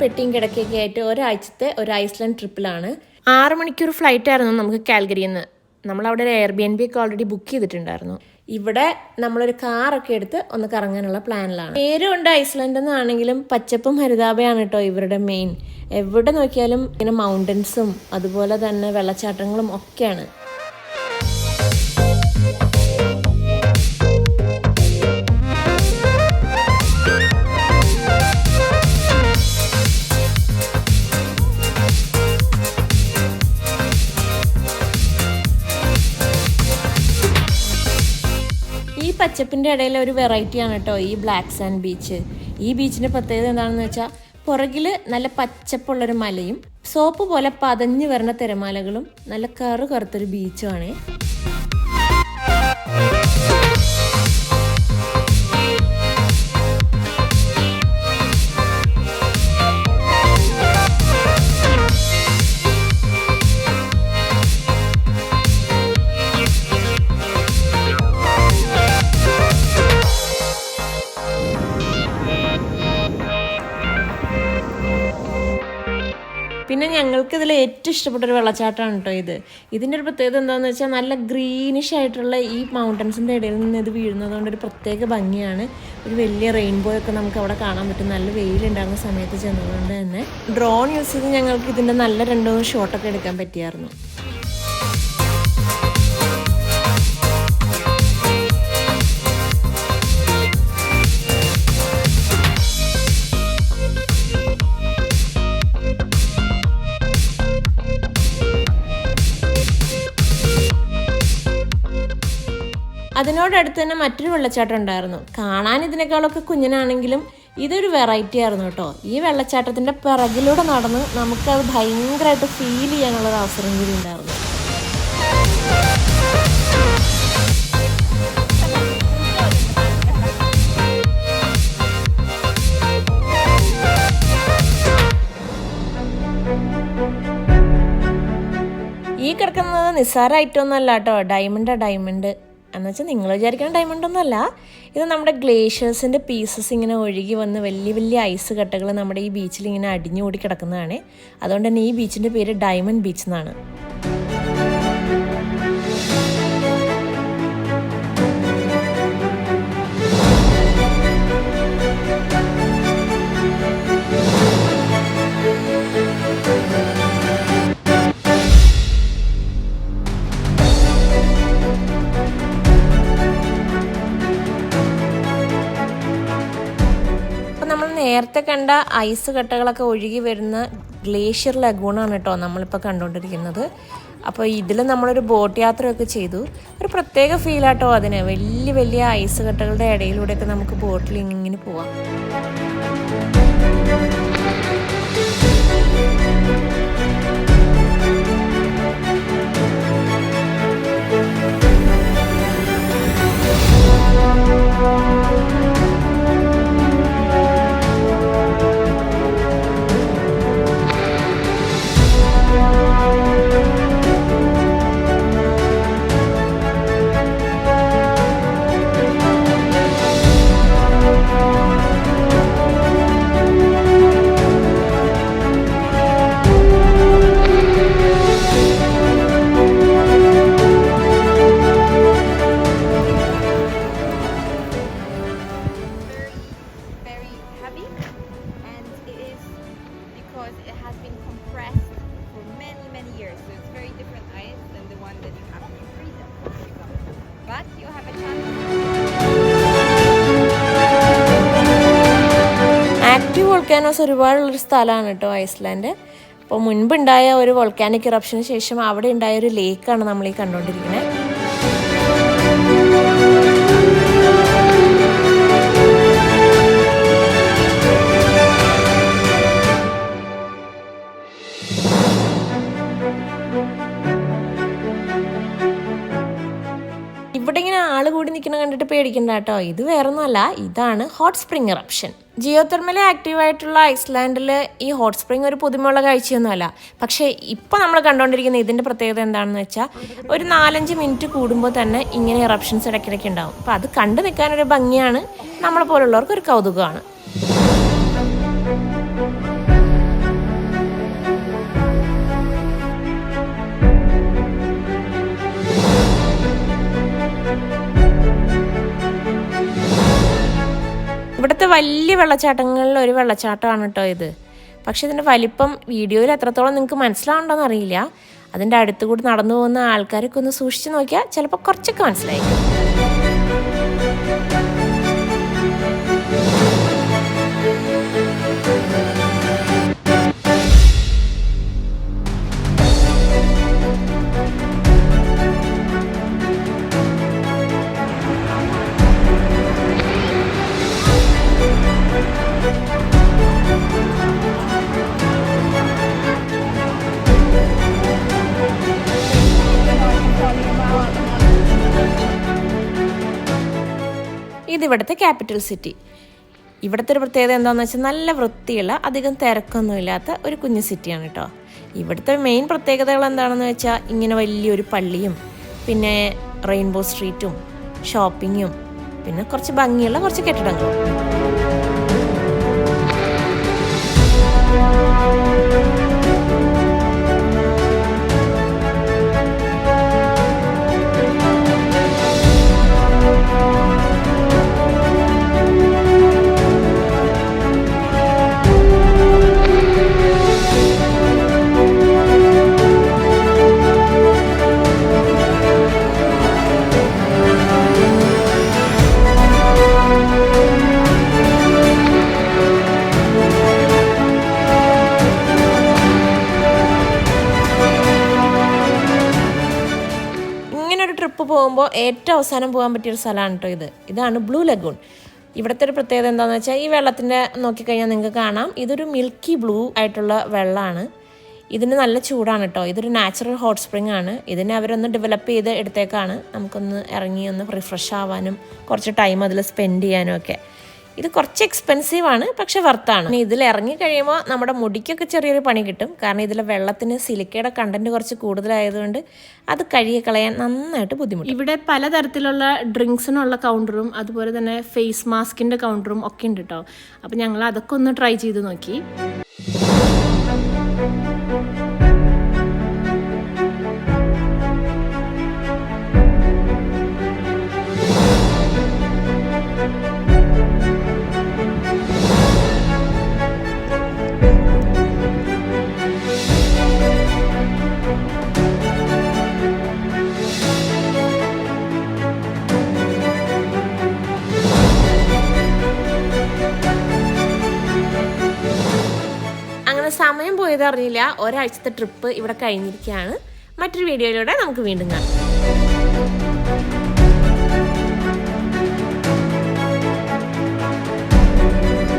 പെട്ടിയും കിടക്കുകയൊക്കെ ആയിട്ട് ഒരാഴ്ചത്തെ ഒരു ഐസ്ലാൻഡ് ട്രിപ്പിലാണ്. 6 മണിക്കൂർ ഫ്ലൈറ്റ് ആയിരുന്നു നമുക്ക് കാൽഗരിയിൽ നിന്ന്. നമ്മളവിടെ ഒരു എയർബിഎൻബി ഒക്കെ ഓൾറെഡി ബുക്ക് ചെയ്തിട്ടുണ്ടായിരുന്നു. ഇവിടെ നമ്മളൊരു കാറൊക്കെ എടുത്ത് ഒന്ന് കറങ്ങാനുള്ള പ്ലാനിലാണ്. പേരുണ്ട് ഐസ്ലാൻഡ് എന്നാണെങ്കിലും പച്ചപ്പും ഹരിതാഭയാണ് കേട്ടോ ഇവരുടെ മെയിൻ. എവിടെ നോക്കിയാലും ഇങ്ങനെ മൗണ്ടൻസും അതുപോലെ തന്നെ വെള്ളച്ചാട്ടങ്ങളും ഒക്കെയാണ്. പച്ചപ്പിൻ്റെ ഇടയിൽ ഒരു വെറൈറ്റിയാണ് കേട്ടോ ഈ ബ്ലാക്ക് സാൻഡ് ബീച്ച്. ഈ ബീച്ചിൻ്റെ പ്രത്യേകത എന്താണെന്ന് വെച്ചാൽ പുറകിൽ നല്ല പച്ചപ്പുള്ളൊരു മലയും സോപ്പ് പോലെ പതഞ്ഞു വരുന്ന തിരമാലകളും നല്ല കറുത്തൊരു ബീച്ചുമാണ്. പിന്നെ ഞങ്ങൾക്ക് ഇതിൽ ഏറ്റവും ഇഷ്ടപ്പെട്ടൊരു വെള്ളച്ചാട്ടമാണ് കേട്ടോ ഇത്. ഇതിൻ്റെ ഒരു പ്രത്യേകത എന്താണെന്ന് വെച്ചാൽ നല്ല ഗ്രീനിഷ് ആയിട്ടുള്ള ഈ മൗണ്ടൻസിൻ്റെ ഇടയിൽ നിന്ന് ഇത് വീഴുന്നത് കൊണ്ട് ഒരു പ്രത്യേക ഭംഗിയാണ്. ഒരു വലിയ റെയിൻബോ ഒക്കെ നമുക്ക് അവിടെ കാണാൻ പറ്റും. നല്ല വെയിലുണ്ടാകുന്ന സമയത്ത് ചെന്നതുകൊണ്ട് തന്നെ ഡ്രോൺ യൂസ് ചെയ്ത് ഞങ്ങൾക്ക് ഇതിൻ്റെ നല്ല 2 ഷോട്ടൊക്കെ എടുക്കാൻ പറ്റിയായിരുന്നു. അതിനോടടുത്ത് തന്നെ മറ്റൊരു വെള്ളച്ചാട്ടം ഉണ്ടായിരുന്നു. കാണാൻ ഇതിനേക്കാളൊക്കെ കുഞ്ഞനാണെങ്കിലും ഇതൊരു വെറൈറ്റി ആയിരുന്നു കേട്ടോ. ഈ വെള്ളച്ചാട്ടത്തിൻ്റെ പിറകിലൂടെ നടന്ന് നമുക്കത് ഭയങ്കരമായിട്ട് ഫീൽ ചെയ്യാനുള്ളൊരു അവസരം കൂടി ഉണ്ടായിരുന്നു. ഈ കിടക്കുന്നത് നിസ്സാര ഐറ്റം ഒന്നും അല്ല കേട്ടോ. ഡയമണ്ട് എന്നുവെച്ചാൽ നിങ്ങൾ വിചാരിക്കുന്ന ഡയമണ്ടൊന്നുമല്ല. ഇത് നമ്മുടെ ഗ്ലേഷ്യേഴ്സിൻ്റെ പീസസ് ഇങ്ങനെ ഒഴുകി വന്ന് വലിയ ഐസ് കട്ടകൾ നമ്മുടെ ഈ ബീച്ചിൽ ഇങ്ങനെ അടിഞ്ഞുകൂടി കിടക്കുന്നതാണ്. അതുകൊണ്ട് തന്നെ ഈ ബീച്ചിൻ്റെ പേര് ഡയമണ്ട് ബീച്ച് എന്നാണ്. നേരത്തെ കണ്ട ഐസ് കട്ടകളൊക്കെ ഒഴുകി വരുന്ന ഗ്ലേഷ്യർ ലഗൂണാണ് കേട്ടോ നമ്മളിപ്പോൾ കണ്ടുകൊണ്ടിരിക്കുന്നത്. അപ്പോൾ ഇതിൽ നമ്മളൊരു ബോട്ട് യാത്രയൊക്കെ ചെയ്തു. ഒരു പ്രത്യേക ഫീലാട്ടോ അതിന്. വലിയ ഐസ് കട്ടകളുടെ ഇടയിലൂടെയൊക്കെ നമുക്ക് ബോട്ടിൽ ഇങ്ങനെ പോവാം. വോൾക്കാനോസ് ഒരുപാടുള്ളൊരു സ്ഥലമാണ് കേട്ടോ ഐസ്ലാൻഡ്. അപ്പോൾ മുൻപുണ്ടായ ഒരു വോൾക്കാനിക് ഇറപ്ഷന് ശേഷം അവിടെ ഉണ്ടായ ഒരു ലേക്കാണ് നമ്മൾ ഈ കണ്ടുകൊണ്ടിരിക്കുന്നത്. ഇവിടെ ഇങ്ങനെ ആള് കൂടി നിൽക്കുന്ന കണ്ടിട്ട് പേടിക്കണ്ട കേട്ടോ. ഇത് വേറൊന്നുമല്ല, ഇതാണ് ഹോട്ട് സ്പ്രിംഗ് ഇറപ്ഷൻ. ജിയോതെർമലി ആക്റ്റീവായിട്ടുള്ള ഐസ്ലാൻഡിൽ ഈ ഹോട്ട് സ്പ്രിംഗ് ഒരു പുതുമയുള്ള കാഴ്ചയൊന്നുമല്ല. പക്ഷേ ഇപ്പോൾ നമ്മൾ കണ്ടുകൊണ്ടിരിക്കുന്ന ഇതിൻ്റെ പ്രത്യേകത എന്താണെന്ന് വെച്ചാൽ ഒരു 4-5 മിനിറ്റ് കൂടുമ്പോൾ തന്നെ ഇങ്ങനെ ഇറപ്ഷൻസ് ഇടയ്ക്കിടയ്ക്ക് ഉണ്ടാവും. അപ്പോൾ അത് കണ്ടു നിൽക്കാനൊരു ഭംഗിയാണ്, നമ്മളെ പോലുള്ളവർക്ക് ഒരു കൗതുകമാണ്. ഇവിടുത്തെ വലിയ വെള്ളച്ചാട്ടങ്ങളിൽ ഒരു വെള്ളച്ചാട്ടമാണ് കേട്ടോ ഇത്. പക്ഷെ ഇതിൻ്റെ വലിപ്പം വീഡിയോയിൽ എത്രത്തോളം നിങ്ങൾക്ക് മനസ്സിലാവുണ്ടോയെന്ന് അറിയില്ല. അതിൻ്റെ അടുത്തുകൂടി നടന്നു പോകുന്ന ആൾക്കാരൊക്കെ ഒന്ന് സൂക്ഷിച്ച് നോക്കിയാൽ ചിലപ്പോൾ കുറച്ചൊക്കെ മനസ്സിലായി. ഇതിവിടുത്തെ ക്യാപിറ്റൽ സിറ്റി. ഇവിടുത്തെ ഒരു പ്രത്യേകത എന്താണെന്ന് വെച്ചാൽ നല്ല വൃത്തിയുള്ള അധികം തിരക്കൊന്നുമില്ലാത്ത ഒരു കുഞ്ഞു സിറ്റിയാണ് കേട്ടോ. ഇവിടുത്തെ മെയിൻ പ്രത്യേകതകൾ എന്താണെന്ന് വെച്ചാൽ ഇങ്ങനെ വലിയൊരു പള്ളിയും പിന്നെ റെയിൻബോ സ്ട്രീറ്റും ഷോപ്പിങ്ങും പിന്നെ കുറച്ച് ഭംഗിയുള്ള കുറച്ച് കെട്ടിടങ്ങളും. ട്രിപ്പ് പോകുമ്പോൾ ഏറ്റവും അവസാനം പോകാൻ പറ്റിയൊരു സ്ഥലമാണ് കേട്ടോ ഇതാണ് ബ്ലൂ ലഗൂൺ. ഇവിടുത്തെ ഒരു പ്രത്യേകത എന്താണെന്ന് വെച്ചാൽ ഈ വെള്ളത്തിൻ്റെ നോക്കിക്കഴിഞ്ഞാൽ നിങ്ങൾക്ക് കാണാം ഇതൊരു മിൽക്കി ബ്ലൂ ആയിട്ടുള്ള വെള്ളമാണ്. ഇതിന് നല്ല ചൂടാണ് കേട്ടോ. ഇതൊരു നാച്ചുറൽ ഹോട്ട് സ്പ്രിംഗ് ആണ്. ഇതിനെ അവരൊന്ന് ഡെവലപ്പ് ചെയ്ത് എടുത്തേക്കാണ്. നമുക്കൊന്ന് ഇറങ്ങി ഒന്ന് റിഫ്രഷ് ആവാനും കുറച്ച് ടൈം അതിൽ സ്പെൻഡ് ചെയ്യാനും ഒക്കെ. ഇത് കുറച്ച് എക്സ്പെൻസീവ് ആണ്, പക്ഷെ വർത്താണ്. ഇതിൽ ഇറങ്ങി കഴിയുമ്പോൾ നമ്മുടെ മുടിക്കൊക്കെ ചെറിയൊരു പണി കിട്ടും. കാരണം ഇതിലെ വെള്ളത്തിന് സിലിക്കയുടെ കണ്ടന്റ് കുറച്ച് കൂടുതലായതുകൊണ്ട് അത് കഴുകി കളയാൻ നന്നായിട്ട് ബുദ്ധിമുട്ട്. ഇവിടെ പലതരത്തിലുള്ള ഡ്രിങ്ക്സിനുള്ള കൗണ്ടറും അതുപോലെ തന്നെ ഫേസ് മാസ്കിൻ്റെ കൗണ്ടറും ഒക്കെ ഉണ്ട് കേട്ടോ. അപ്പം ഞങ്ങൾ അതൊക്കെ ഒന്ന് ട്രൈ ചെയ്ത് നോക്കി. സമയം പോയത് അറിയില്ല. ഒരാഴ്ചത്തെ ട്രിപ്പ് ഇവിടെ കഴിഞ്ഞിരിക്കുകയാണ്. മറ്റൊരു വീഡിയോയിലൂടെ നമുക്ക് വീണ്ടും കാണാം.